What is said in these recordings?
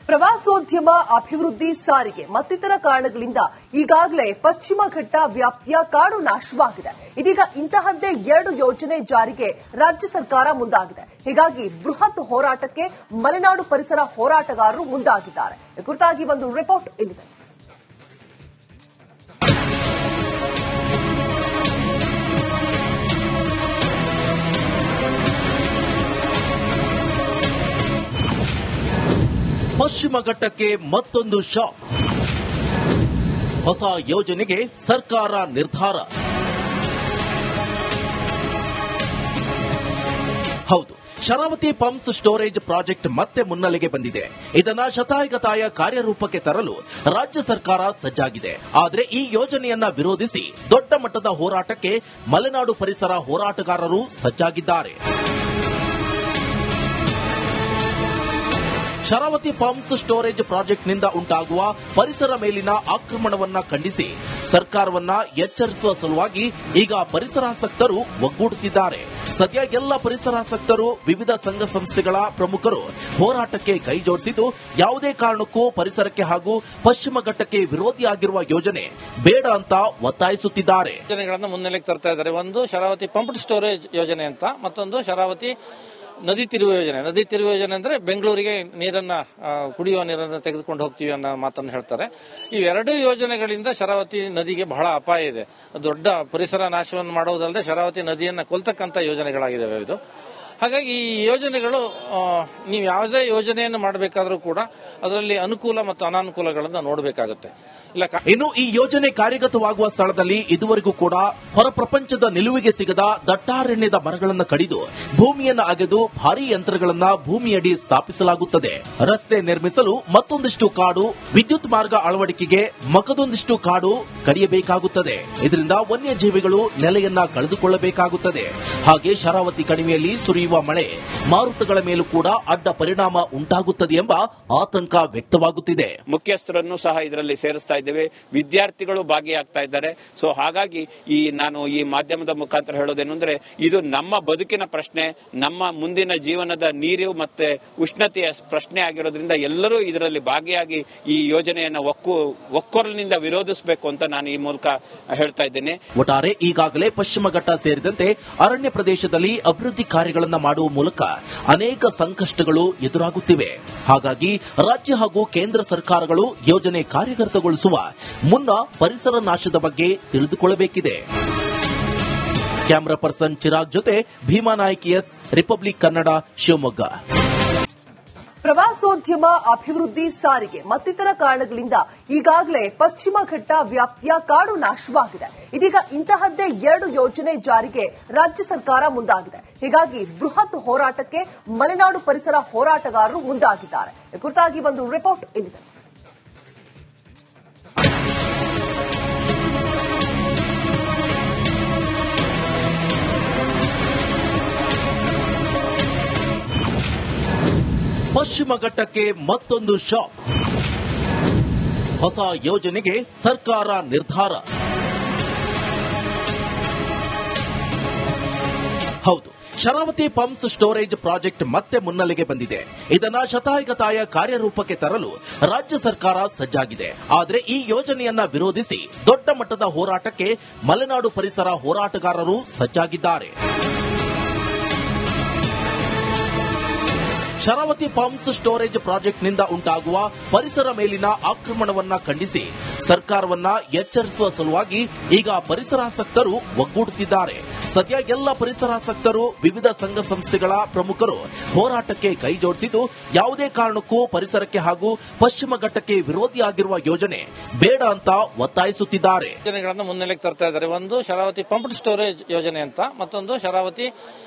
ಪ್ರವಾಸೋದ್ಯಮ, ಅಭಿವೃದ್ಧಿ, ಸಾರಿಗೆ ಮತ್ತಿತರ ಕಾರಣಗಳಿಂದ ಈಗಾಗಲೇ ಪಶ್ಚಿಮ ಘಟ್ಟ ವ್ಯಾಪ್ತಿಯ ಕಾಡು ನಾಶವಾಗಿದೆ. ಇದೀಗ ಇಂತಹದ್ದೇ 2 ಯೋಜನೆ ಜಾರಿಗೆ ರಾಜ್ಯ ಸರ್ಕಾರ ಮುಂದಾಗಿದೆ. ಹೀಗಾಗಿ ಬೃಹತ್ ಹೋರಾಟಕ್ಕೆ ಮಲೆನಾಡು ಪರಿಸರ ಹೋರಾಟಗಾರರು ಮುಂದಾಗಿದ್ದಾರೆ. ಈ ಕುರಿತಾಗಿ ಒಂದು ರಿಪೋರ್ಟ್ ಇಲ್ಲಿದೆ. ಪಶ್ಚಿಮ ಘಟ್ಟಕ್ಕೆ ಮತ್ತೊಂದು ಶಾಕ್. ಹೊಸ ಯೋಜನೆಗೆ ಸರ್ಕಾರ ನಿರ್ಧಾರ. ಹೌದು, ಶರಾವತಿ ಪಂಪ್ಸ್ ಸ್ಟೋರೇಜ್ ಪ್ರಾಜೆಕ್ಟ್ ಮತ್ತೆ ಮುನ್ನೆಲೆಗೆ ಬಂದಿದೆ. ಇದನ್ನ ಶತಾಯಗತಾಯ ಕಾರ್ಯರೂಪಕ್ಕೆ ತರಲು ರಾಜ್ಯ ಸರ್ಕಾರ ಸಜ್ಜಾಗಿದೆ. ಆದರೆ ಈ ಯೋಜನೆಯನ್ನ ವಿರೋಧಿಸಿ ದೊಡ್ಡ ಮಟ್ಟದ ಹೋರಾಟಕ್ಕೆ ಮಲೆನಾಡು ಪರಿಸರ ಹೋರಾಟಗಾರರು ಸಜ್ಜಾಗಿದ್ದಾರೆ. ಶರಾವತಿ ಪಂಪ್ಸ್ ಸ್ಟೋರೇಜ್ ಪ್ರಾಜೆಕ್ಟ್ನಿಂದ ಉಂಟಾಗುವ ಪರಿಸರ ಮೇಲಿನ ಆಕ್ರಮಣವನ್ನ ಖಂಡಿಸಿ ಸರ್ಕಾರವನ್ನ ಎಚ್ಚರಿಸುವ ಸಲುವಾಗಿ ಈಗ ಪರಿಸರಾಸಕ್ತರು ಒಗ್ಗೂಡುತ್ತಿದ್ದಾರೆ. ಸದ್ಯ ಎಲ್ಲ ಪರಿಸರಾಸಕ್ತರು, ವಿವಿಧ ಸಂಘ ಸಂಸ್ಥೆಗಳ ಪ್ರಮುಖರು ಹೋರಾಟಕ್ಕೆ ಕೈ ಜೋಡಿಸಿದ್ದು, ಯಾವುದೇ ಕಾರಣಕ್ಕೂ ಪರಿಸರಕ್ಕೆ ಹಾಗೂ ಪಶ್ಚಿಮ ಘಟ್ಟಕ್ಕೆ ವಿರೋಧಿಯಾಗಿರುವ ಯೋಜನೆ ಬೇಡ ಅಂತ ಒತ್ತಾಯಿಸುತ್ತಿದ್ದಾರೆ. ಯೋಜನೆಗಳನ್ನು ಮುನ್ನೆಲೆಗೆ ತರ್ತಾ ಇದ್ದಾರೆ. ಒಂದು ಶರಾವತಿ ಪಂಪ್ಡ್ ಸ್ಟೋರೇಜ್ ಯೋಜನೆ ಅಂತ, ಮತ್ತೊಂದು ಶರಾವತಿ ನದಿ ತಿರುವು ಯೋಜನೆ. ನದಿ ತಿರುವು ಯೋಜನೆ ಅಂದ್ರೆ ಬೆಂಗಳೂರಿಗೆ ನೀರನ್ನ, ಕುಡಿಯುವ ನೀರನ್ನು ತೆಗೆದುಕೊಂಡು ಹೋಗ್ತೀವಿ ಅನ್ನೋ ಮಾತನ್ನು ಹೇಳ್ತಾರೆ. ಈ 2 ಯೋಜನೆಗಳಿಂದ ಶರಾವತಿ ನದಿಗೆ ಬಹಳ ಅಪಾಯ ಇದೆ. ದೊಡ್ಡ ಪರಿಸರ ನಾಶವನ್ನು ಮಾಡುವುದಲ್ಲದೆ ಶರಾವತಿ ನದಿಯನ್ನ ಕೊಲ್ತಕ್ಕಂಥ ಯೋಜನೆಗಳಾಗಿದ್ದಾವೆ ಇದು. ಹಾಗಾಗಿ ಈ ಯೋಜನೆಗಳು, ನೀವು ಯಾವುದೇ ಯೋಜನೆಯನ್ನು ಮಾಡಬೇಕಾದ್ರೂ ಕೂಡ ಅದರಲ್ಲಿ ಅನುಕೂಲ ಮತ್ತು ಅನಾನುಕೂಲಗಳನ್ನು ನೋಡಬೇಕಾಗುತ್ತೆ. ಇನ್ನು ಈ ಯೋಜನೆ ಕಾರ್ಯಗತವಾಗುವ ಸ್ಥಳದಲ್ಲಿ ಇದುವರೆಗೂ ಕೂಡ ಹೊರ ಪ್ರಪಂಚದ ನಿಲುವಿಗೆ ಸಿಗದ ದಟ್ಟಾರಣ್ಯದ ಮರಗಳನ್ನು ಕಡಿದು ಭೂಮಿಯನ್ನು ಅಗೆದು ಭಾರೀ ಯಂತ್ರಗಳನ್ನ ಭೂಮಿಯಡಿ ಸ್ಥಾಪಿಸಲಾಗುತ್ತದೆ. ರಸ್ತೆ ನಿರ್ಮಿಸಲು ಮತ್ತೊಂದಿಷ್ಟು ಕಾಡು, ವಿದ್ಯುತ್ ಮಾರ್ಗ ಅಳವಡಿಕೆಗೆ ಮಗದೊಂದಿಷ್ಟು ಕಾಡು ಕಡಿಯಬೇಕಾಗುತ್ತದೆ. ಇದರಿಂದ ವನ್ಯಜೀವಿಗಳು ನೆಲೆಯನ್ನ ಕಳೆದುಕೊಳ್ಳಬೇಕಾಗುತ್ತದೆ. ಹಾಗೆ ಶರಾವತಿ ಕಣಿವೆಯಲ್ಲಿ ಸುರಿಯುವ ಮಳೆ ಮಾರುತಗಳ ಮೇಲೂ ಕೂಡ ಅಡ್ಡ ಪರಿಣಾಮ ಉಂಟಾಗುತ್ತದೆ ಎಂಬ ಆತಂಕ ವ್ಯಕ್ತವಾಗುತ್ತಿದೆ. ಮುಖ್ಯಸ್ಥರನ್ನು ಸಹ ಇದರಲ್ಲಿ ಸೇರಿಸ್ತಾ ಇದ್ದೇವೆ. ವಿದ್ಯಾರ್ಥಿಗಳು ಭಾಗಿಯಾಗ್ತಾ ಇದ್ದಾರೆ. ಸೊ ಹಾಗಾಗಿ ನಾನು ಈ ಮಾಧ್ಯಮದ ಮುಖಾಂತರ ಹೇಳೋದೇನು ಅಂದ್ರೆ, ಇದು ನಮ್ಮ ಬದುಕಿನ ಪ್ರಶ್ನೆ, ನಮ್ಮ ಮುಂದಿನ ಜೀವನದ ನೀರು ಮತ್ತೆ ಉಷ್ಣತೆಯ ಪ್ರಶ್ನೆ ಆಗಿರೋದ್ರಿಂದ ಎಲ್ಲರೂ ಇದರಲ್ಲಿ ಭಾಗಿಯಾಗಿ ಈ ಯೋಜನೆಯನ್ನು ಒಕ್ಕೊರಲಿನಿಂದ ವಿರೋಧಿಸಬೇಕು ಅಂತ ನಾನು ಈ ಮೂಲಕ ಹೇಳ್ತಾ ಇದ್ದೇನೆ. ಒಟ್ಟಾರೆ ಈಗಾಗಲೇ ಪಶ್ಚಿಮ ಘಟ್ಟ ಸೇರಿದಂತೆ ಅರಣ್ಯ ಪ್ರದೇಶದಲ್ಲಿ ಅಭಿವೃದ್ಧಿ ಕಾರ್ಯಗಳನ್ನು ಮಾಡುವ ಮೂಲಕ ಅನೇಕ ಸಂಕಷ್ಟಗಳು ಎದುರಾಗುತ್ತಿವೆ. ಹಾಗಾಗಿ ರಾಜ್ಯ ಹಾಗೂ ಕೇಂದ್ರ ಸರ್ಕಾರಗಳು ಯೋಜನೆ ಕಾರ್ಯಗತಗೊಳಿಸುವ ಮುನ್ನ ಪರಿಸರ ನಾಶದ ಬಗ್ಗೆ ತಿಳಿದುಕೊಳ್ಳಬೇಕಿದೆ. ಕ್ಯಾಮರಾ ಪರ್ಸನ್ ಚಿರಾಗ್ ಜೊತೆ ಭೀಮಾ ನಾಯ್ಕ್, ಎಸ್, ರಿಪಬ್ಲಿಕ್ ಕನ್ನಡ, ಶಿವಮೊಗ್ಗ. ಪ್ರವಾಸೋದ್ಯಮ, ಅಭಿವೃದ್ಧಿ, ಸಾರಿಗೆ ಮತ್ತಿತರ ಕಾರಣಗಳಿಂದ ಈಗಾಗಲೇ ಪಶ್ಚಿಮ ಘಟ್ಟ ವ್ಯಾಪ್ತಿಯ ಕಾಡು ನಾಶವಾಗಿದೆ. ಇದೀಗ ಇಂತಹದ್ದೇ 2 ಯೋಜನೆ ಜಾರಿಗೆ ರಾಜ್ಯ ಸರ್ಕಾರ ಮುಂದಾಗಿದೆ. ಹೀಗಾಗಿ ಬೃಹತ್ ಹೋರಾಟಕ್ಕೆ ಮಲೆನಾಡು ಪರಿಸರ ಹೋರಾಟಗಾರರು ಮುಂದಾಗಿದ್ದಾರೆ. ಈ ಕುರಿತಾಗಿ ಒಂದು ರಿಪೋರ್ಟ್ ಇಲ್ಲಿದೆ. ಪಶ್ಚಿಮ ಘಟ್ಟಕ್ಕೆ ಮತ್ತೊಂದು ಶಾಕ್. ಹೊಸ ಯೋಜನೆಗೆ ಸರ್ಕಾರ ನಿರ್ಧಾರ. ಹೌದು, ಶರಾವತಿ ಪಂಪ್ಸ್ ಸ್ಟೋರೇಜ್ ಪ್ರಾಜೆಕ್ಟ್ ಮತ್ತೆ ಮುನ್ನೆಲೆಗೆ ಬಂದಿದೆ. ಇದನ್ನ ಶತಾಯಗತಾಯ ಕಾರ್ಯರೂಪಕ್ಕೆ ತರಲು ರಾಜ್ಯ ಸರ್ಕಾರ ಸಜ್ಜಾಗಿದೆ. ಆದರೆ ಈ ಯೋಜನೆಯನ್ನ ವಿರೋಧಿಸಿ ದೊಡ್ಡ ಮಟ್ಟದ ಹೋರಾಟಕ್ಕೆ ಮಲೆನಾಡು ಪರಿಸರ ಹೋರಾಟಗಾರರು ಸಜ್ಜಾಗಿದ್ದಾರೆ. ಶರಾವತಿ ಪಂಪ್ಸ್ ಸ್ಟೋರೇಜ್ ಪ್ರಾಜೆಕ್ಟ್ನಿಂದ ಉಂಟಾಗುವ ಪರಿಸರ ಮೇಲಿನ ಆಕ್ರಮಣವನ್ನ ಖಂಡಿಸಿ ಸರ್ಕಾರವನ್ನ ಎಚ್ಚರಿಸುವ ಸಲುವಾಗಿ ಈಗ ಪರಿಸರಾಸಕ್ತರು ಒಗ್ಗೂಡುತ್ತಿದ್ದಾರೆ. ಸದ್ಯ ಎಲ್ಲ ಪರಿಸರಾಸಕ್ತರು, ವಿವಿಧ ಸಂಘ ಸಂಸ್ಥೆಗಳ ಪ್ರಮುಖರು ಹೋರಾಟಕ್ಕೆ ಕೈ ಜೋಡಿಸಿದ್ದು, ಯಾವುದೇ ಕಾರಣಕ್ಕೂ ಪರಿಸರಕ್ಕೆ ಹಾಗೂ ಪಶ್ಚಿಮ ಘಟ್ಟಕ್ಕೆ ವಿರೋಧಿಯಾಗಿರುವ ಯೋಜನೆ ಬೇಡ ಅಂತ ಒತ್ತಾಯಿಸುತ್ತಿದ್ದಾರೆ. ಯೋಜನೆಗಳನ್ನು ಮುನ್ನೆಲೆಗೆ ತರ್ತಾ ಇದ್ದಾರೆ. ಒಂದು ಶರಾವತಿ ಪಂಪ್ಡ್ ಸ್ಟೋರೇಜ್ ಯೋಜನೆ ಅಂತ, ಮತ್ತೊಂದು ಶರಾವತಿ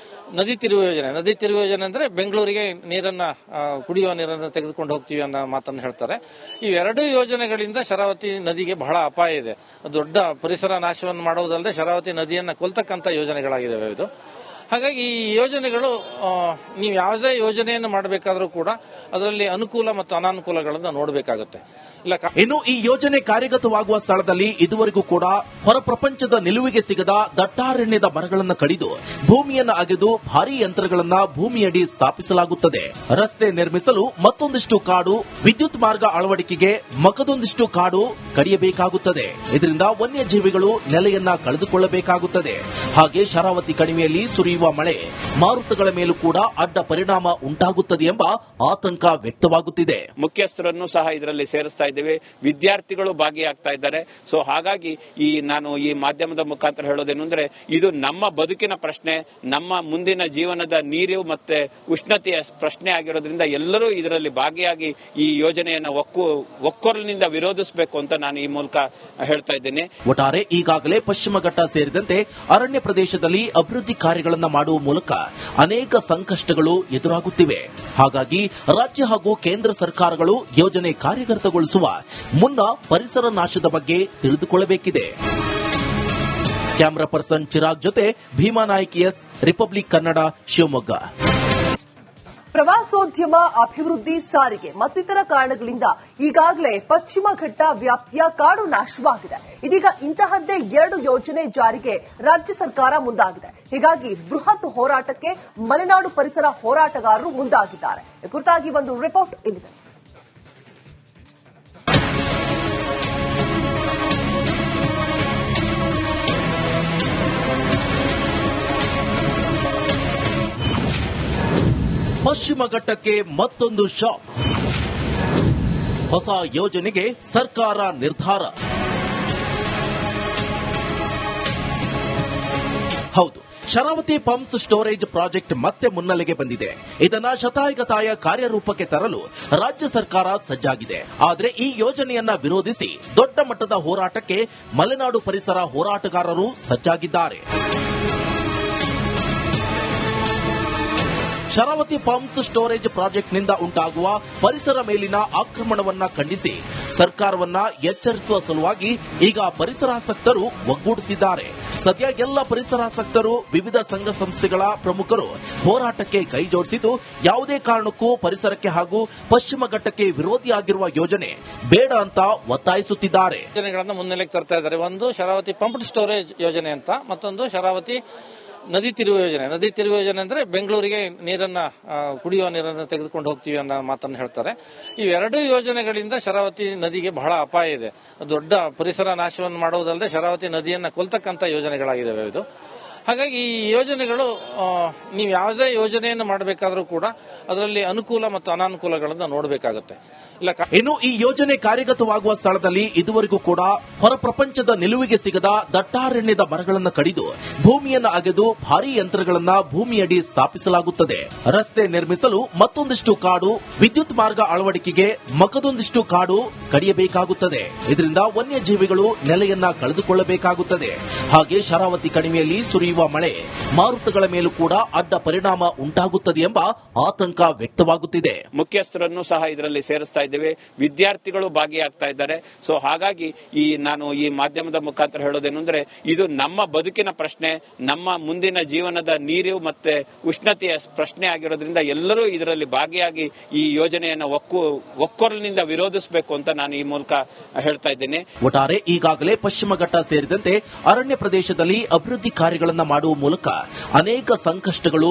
ನದಿ ತಿರುವು ಯೋಜನೆ. ನದಿ ತಿರುವು ಯೋಜನೆ ಅಂದ್ರೆ ಬೆಂಗಳೂರಿಗೆ ನೀರನ್ನ, ಕುಡಿಯುವ ನೀರನ್ನು ತೆಗೆದುಕೊಂಡು ಹೋಗ್ತೀವಿ ಅನ್ನೋ ಮಾತನ್ನು ಹೇಳ್ತಾರೆ. ಈ 2 ಯೋಜನೆಗಳಿಂದ ಶರಾವತಿ ನದಿಗೆ ಬಹಳ ಅಪಾಯ ಇದೆ. ದೊಡ್ಡ ಪರಿಸರ ನಾಶವನ್ನು ಮಾಡುವುದಲ್ಲದೆ ಶರಾವತಿ ನದಿಯನ್ನ ಕೊಲ್ತಕ್ಕಂಥ ಯೋಜನೆಗಳಾಗಿದ್ದಾವೆ ಇದು. ಹಾಗಾಗಿ ಈ ಯೋಜನೆಗಳು ನೀವು ಯಾವುದೇ ಯೋಜನೆಯನ್ನು ಮಾಡಬೇಕಾದ್ರೂ ಕೂಡ ಅದರಲ್ಲಿ ಅನುಕೂಲ ಮತ್ತು ಅನಾನುಕೂಲಗಳನ್ನು ನೋಡಬೇಕಾಗುತ್ತೆ. ಇನ್ನು ಈ ಯೋಜನೆ ಕಾರ್ಯಗತವಾಗುವ ಸ್ಥಳದಲ್ಲಿ ಇದುವರೆಗೂ ಕೂಡ ಹೊರ ಪ್ರಪಂಚದ ನಿಲುವಿಗೆ ಸಿಗದ ದಟ್ಟಾರಣ್ಯದ ಮರಗಳನ್ನು ಕಡಿದು ಭೂಮಿಯನ್ನು ಅಗೆದು ಭಾರೀ ಯಂತ್ರಗಳನ್ನ ಭೂಮಿಯಡಿ ಸ್ಥಾಪಿಸಲಾಗುತ್ತದೆ. ರಸ್ತೆ ನಿರ್ಮಿಸಲು ಮತ್ತೊಂದಿಷ್ಟು ಕಾಡು, ವಿದ್ಯುತ್ ಮಾರ್ಗ ಅಳವಡಿಕೆಗೆ ಮಗದೊಂದಿಷ್ಟು ಕಾಡು ಕಡಿಯಬೇಕಾಗುತ್ತದೆ. ಇದರಿಂದ ವನ್ಯಜೀವಿಗಳು ನೆಲೆಯನ್ನ ಕಳೆದುಕೊಳ್ಳಬೇಕಾಗುತ್ತದೆ. ಹಾಗೆ ಶರಾವತಿ ಕಣಿವೆಯಲ್ಲಿ ಸುರಿಯುವ ಮಳೆ ಮಾರುತಗಳ ಮೇಲೂ ಕೂಡ ಅಡ್ಡ ಪರಿಣಾಮ ಉಂಟಾಗುತ್ತದೆ ಎಂಬ ಆತಂಕ ವ್ಯಕ್ತವಾಗುತ್ತಿದೆ. ಮುಖ್ಯಸ್ಥರನ್ನು ಸಹ ಇದರಲ್ಲಿ ಸೇರಿಸ್ತಾ ಇದ್ದೇವೆ, ವಿದ್ಯಾರ್ಥಿಗಳು ಭಾಗಿಯಾಗ್ತಾ ಇದ್ದಾರೆ. ಸೊ ಹಾಗಾಗಿ ನಾನು ಈ ಮಾಧ್ಯಮದ ಮುಖಾಂತರ ಹೇಳೋದೇನು ಅಂದ್ರೆ, ಇದು ನಮ್ಮ ಬದುಕಿನ ಪ್ರಶ್ನೆ, ನಮ್ಮ ಮುಂದಿನ ಜೀವನದ ನೀರು ಮತ್ತೆ ಉಷ್ಣತೆಯ ಪ್ರಶ್ನೆ ಆಗಿರೋದ್ರಿಂದ ಎಲ್ಲರೂ ಇದರಲ್ಲಿ ಭಾಗಿಯಾಗಿ ಈ ಯೋಜನೆಯನ್ನು ಒಕ್ಕೊರಲಿನಿಂದ ವಿರೋಧಿಸಬೇಕು ಅಂತ ನಾನು ಈ ಮೂಲಕ ಹೇಳ್ತಾ ಇದ್ದೇನೆ. ಒಟ್ಟಾರೆ ಈಗಾಗಲೇ ಪಶ್ಚಿಮ ಘಟ್ಟ ಸೇರಿದಂತೆ ಅರಣ್ಯ ಪ್ರದೇಶದಲ್ಲಿ ಅಭಿವೃದ್ಧಿ ಕಾರ್ಯಗಳನ್ನು ಮಾಡುವ ಮೂಲಕ ಅನೇಕ ಸಂಕಷ್ಟಗಳು ಎದುರಾಗುತ್ತಿವೆ. ಹಾಗಾಗಿ ರಾಜ್ಯ ಹಾಗೂ ಕೇಂದ್ರ ಸರ್ಕಾರಗಳು ಯೋಜನೆ ಕಾರ್ಯಗತಗೊಳಿಸುವ ಮುನ್ನ ಪರಿಸರ ನಾಶದ ಬಗ್ಗೆ ತಿಳಿದುಕೊಳ್ಳಬೇಕಿದೆ. ಕ್ಯಾಮರಾ ಪರ್ಸನ್ ಚಿರಾಗ್ ಜೊತೆ ಭೀಮಾ ನಾಯ್ಕ್, ಎಸ್, ರಿಪಬ್ಲಿಕ್ ಕನ್ನಡ, ಶಿವಮೊಗ್ಗ. ಪ್ರವಾಸೋದ್ಯಮ, ಅಭಿವೃದ್ಧಿ, ಸಾರಿಗೆ ಮತ್ತಿತರ ಕಾರಣಗಳಿಂದ ಈಗಾಗಲೇ ಪಶ್ಚಿಮ ಘಟ್ಟ ವ್ಯಾಪ್ತಿಯ ಕಾಡು ನಾಶವಾಗಿದೆ. ಇದೀಗ ಇಂತಹದ್ದೇ 2 ಯೋಜನೆ ಜಾರಿಗೆ ರಾಜ್ಯ ಸರ್ಕಾರ ಮುಂದಾಗಿದೆ. ಹೀಗಾಗಿ ಬೃಹತ್ ಹೋರಾಟಕ್ಕೆ ಮಲೆನಾಡು ಪರಿಸರ ಹೋರಾಟಗಾರರು ಮುಂದಾಗಿದ್ದಾರೆ. ಈ ಕುರಿತಾಗಿ ಒಂದು ರಿಪೋರ್ಟ್ ಇಲ್ಲಿದೆ. ಪಶ್ಚಿಮ ಘಟ್ಟಕ್ಕೆ ಮತ್ತೊಂದು ಶಾಕ್. ಹೊಸ ಯೋಜನೆಗೆ ಸರ್ಕಾರ ನಿರ್ಧಾರ. ಹೌದು, ಶರಾವತಿ ಪಂಪ್ಸ್ ಸ್ಟೋರೇಜ್ ಪ್ರಾಜೆಕ್ಟ್ ಮತ್ತೆ ಮುನ್ನೆಲೆಗೆ ಬಂದಿದೆ. ಇದನ್ನ ಶತಾಯಗತಾಯ ಕಾರ್ಯರೂಪಕ್ಕೆ ತರಲು ರಾಜ್ಯ ಸರ್ಕಾರ ಸಜ್ಜಾಗಿದೆ. ಆದರೆ ಈ ಯೋಜನೆಯನ್ನ ವಿರೋಧಿಸಿ ದೊಡ್ಡ ಮಟ್ಟದ ಹೋರಾಟಕ್ಕೆ ಮಲೆನಾಡು ಪರಿಸರ ಹೋರಾಟಗಾರರು ಸಜ್ಜಾಗಿದ್ದಾರೆ. ಶರಾವತಿ ಪಂಪ್ಸ್ ಸ್ಟೋರೇಜ್ ಪ್ರಾಜೆಕ್ಟ್ನಿಂದ ಉಂಟಾಗುವ ಪರಿಸರ ಮೇಲಿನ ಆಕ್ರಮಣವನ್ನ ಖಂಡಿಸಿ ಸರ್ಕಾರವನ್ನ ಎಚ್ಚರಿಸುವ ಸಲುವಾಗಿ ಈಗ ಪರಿಸರಾಸಕ್ತರು ಒಗ್ಗೂಡುತ್ತಿದ್ದಾರೆ. ಸದ್ಯ ಎಲ್ಲ ಪರಿಸರಾಸಕ್ತರು, ವಿವಿಧ ಸಂಘ ಸಂಸ್ಥೆಗಳ ಪ್ರಮುಖರು ಹೋರಾಟಕ್ಕೆ ಕೈ ಜೋಡಿಸಿದ್ದು, ಯಾವುದೇ ಕಾರಣಕ್ಕೂ ಪರಿಸರಕ್ಕೆ ಹಾಗೂ ಪಶ್ಚಿಮ ಘಟ್ಟಕ್ಕೆ ವಿರೋಧಿಯಾಗಿರುವ ಯೋಜನೆ ಬೇಡ ಅಂತ ಒತ್ತಾಯಿಸುತ್ತಿದ್ದಾರೆ. ಯೋಜನೆಗಳನ್ನು ಮುನ್ನೆಲೆಗೆ ತರ್ತಾ ಇದ್ದಾರೆ. ಒಂದು ಶರಾವತಿ ಪಂಪ್ಡ್ ಸ್ಟೋರೇಜ್ ಯೋಜನೆ ಅಂತ, ಮತ್ತೊಂದು ಶರಾವತಿ ನದಿ ತಿರುವು ಯೋಜನೆ. ನದಿ ತಿರುವು ಯೋಜನೆ ಅಂದ್ರೆ ಬೆಂಗಳೂರಿಗೆ ಕುಡಿಯುವ ನೀರನ್ನು ತೆಗೆದುಕೊಂಡು ಹೋಗ್ತೀವಿ ಅನ್ನೋ ಮಾತನ್ನು ಹೇಳ್ತಾರೆ. ಇವೆರಡೂ ಯೋಜನೆಗಳಿಂದ ಶರಾವತಿ ನದಿಗೆ ಬಹಳ ಅಪಾಯ ಇದೆ. ದೊಡ್ಡ ಪರಿಸರ ನಾಶವನ್ನು ಮಾಡುವುದಲ್ಲದೆ ಶರಾವತಿ ನದಿಯನ್ನ ಕೊಲ್ತಕ್ಕಂಥ ಯೋಜನೆಗಳಾಗಿದ್ದಾವೆ ಇದು. ಹಾಗಾಗಿ ಈ ಯೋಜನೆಗಳು ನೀವು ಯಾವುದೇ ಯೋಜನೆಯನ್ನು ಮಾಡಬೇಕಾದ್ರೂ ಕೂಡ ಅದರಲ್ಲಿ ಅನುಕೂಲ ಮತ್ತು ಅನಾನುಕೂಲಗಳನ್ನು ನೋಡಬೇಕಾಗುತ್ತೆ. ಇನ್ನು ಈ ಯೋಜನೆ ಕಾರ್ಯಗತವಾಗುವ ಸ್ಥಳದಲ್ಲಿ ಇದುವರೆಗೂ ಕೂಡ ಹೊರ ಪ್ರಪಂಚದ ನಿಲುವಿಗೆ ಸಿಗದ ದಟ್ಟಾರಣ್ಯದ ಮರಗಳನ್ನು ಕಡಿದು ಭೂಮಿಯನ್ನು ಅಗೆದು ಭಾರೀ ಯಂತ್ರಗಳನ್ನ ಭೂಮಿಯಡಿ ಸ್ಥಾಪಿಸಲಾಗುತ್ತದೆ. ರಸ್ತೆ ನಿರ್ಮಿಸಲು ಮತ್ತೊಂದಿಷ್ಟು ಕಾಡು, ವಿದ್ಯುತ್ ಮಾರ್ಗ ಅಳವಡಿಕೆಗೆ ಮಗದೊಂದಿಷ್ಟು ಕಾಡು ಕಡಿಯಬೇಕಾಗುತ್ತದೆ. ಇದರಿಂದ ವನ್ಯಜೀವಿಗಳು ನೆಲೆಯನ್ನ ಕಳೆದುಕೊಳ್ಳಬೇಕಾಗುತ್ತದೆ. ಹಾಗೆ ಶರಾವತಿ ಕಣಿವೆಯಲ್ಲಿ ಸುರಿಯುವ ಮಳೆ ಮಾರುತಗಳ ಮೇಲೂ ಕೂಡ ಅಡ್ಡ ಪರಿಣಾಮ ಉಂಟಾಗುತ್ತದೆ ಎಂಬ ಆತಂಕ ವ್ಯಕ್ತವಾಗುತ್ತಿದೆ. ಮುಖ್ಯಸ್ಥರನ್ನು ಸಹ ಇದರಲ್ಲಿ ಸೇರಿಸ್ತಾ ಇದ್ದೇವೆ, ವಿದ್ಯಾರ್ಥಿಗಳು ಭಾಗಿಯಾಗ್ತಾ ಇದ್ದಾರೆ. ಸೊ ಹಾಗಾಗಿ ನಾನು ಈ ಮಾಧ್ಯಮದ ಮುಖಾಂತರ ಹೇಳೋದೇನು ಅಂದ್ರೆ, ಇದು ನಮ್ಮ ಬದುಕಿನ ಪ್ರಶ್ನೆ, ನಮ್ಮ ಮುಂದಿನ ಜೀವನದ ನೀರು ಮತ್ತೆ ಉಷ್ಣತೆಯ ಪ್ರಶ್ನೆ ಆಗಿರೋದ್ರಿಂದ ಎಲ್ಲರೂ ಇದರಲ್ಲಿ ಭಾಗಿಯಾಗಿ ಈ ಯೋಜನೆಯನ್ನು ಒಕ್ಕೊರಲಿನಿಂದ ವಿರೋಧಿಸಬೇಕು ಅಂತ ನಾನು ಈ ಮೂಲಕ ಹೇಳ್ತಾ ಇದ್ದೇನೆ. ಒಟ್ಟಾರೆ ಈಗಾಗಲೇ ಪಶ್ಚಿಮ ಘಟ್ಟ ಸೇರಿದಂತೆ ಅರಣ್ಯ ಪ್ರದೇಶದಲ್ಲಿ ಅಭಿವೃದ್ಧಿ ಕಾರ್ಯಗಳನ್ನು ಮಾಡುವ ಮೂಲಕ ಅನೇಕ ಸಂಕಷ್ಟಗಳು